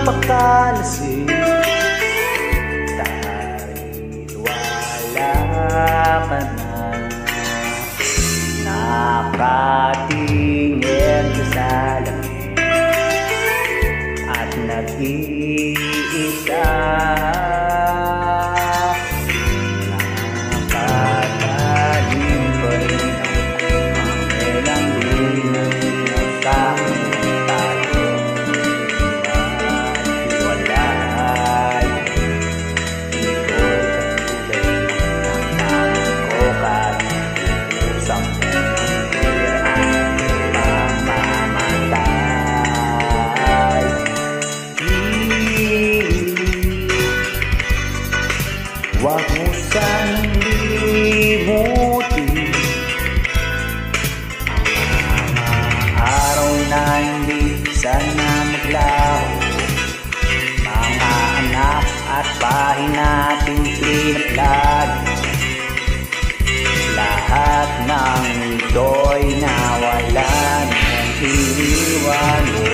magpakalasing dahil wala ka na. Nakatingin ka sa langit at nag-iisa. Nakatalim pa rin ang ilang linaw sa tayo maghiwalay. Ito'y katulad ng tanong ko kahit usang huwag mo sanang limutin ang mga araw na hindi sana maglaho. Mga anak at bahay nating pinaplano, lahat ng ito'y nawala nang iniwan mo.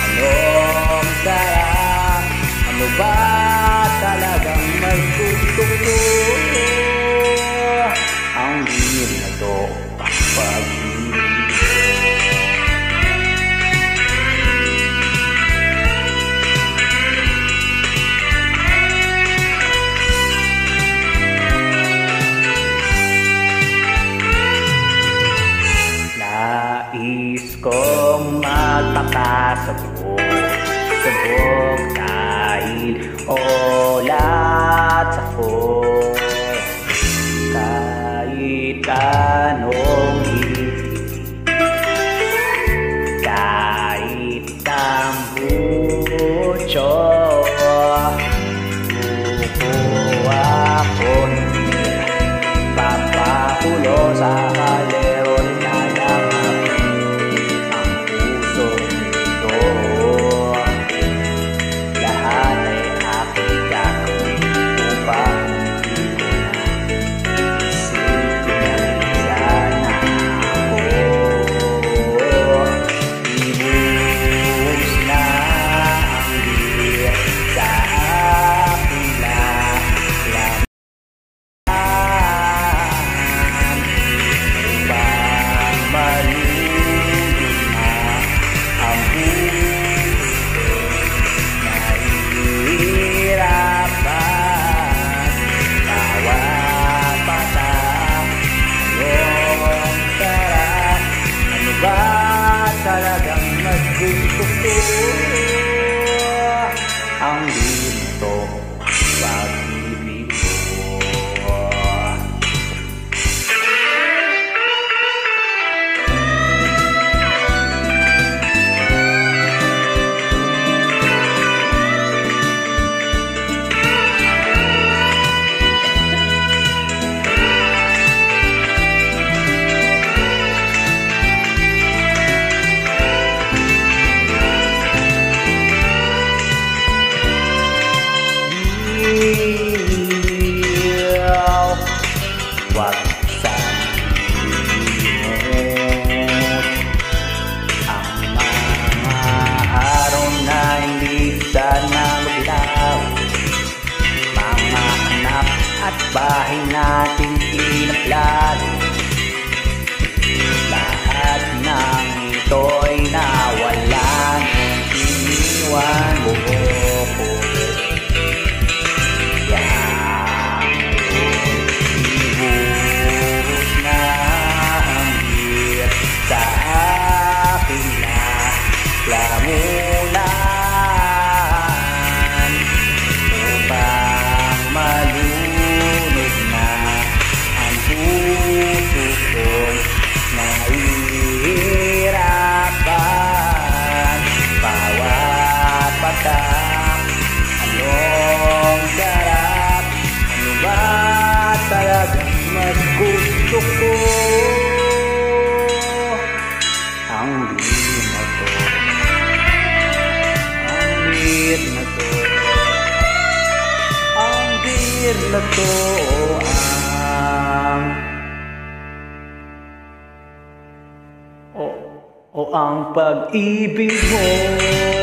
Anong sarap, ano ba talagang magtuturo ang bihir na to pag-ibig? Nais kong magpakasabog dahil olat ako. Kahit anong ibig, kahit ang butyo, kukuha ko papakulo sa kalero. Talagang nagtuturo ang dito pag-ibig ko. Huwag salimot ang mga araw na hindi sana maglaw. Mga anak at bahay nating pinaplano, lahat ng ito'y nawala nung iniwan mo ko. Upang malunod na ang na to, ang beer na to, ang beer na to, o ang pag-ibig mo.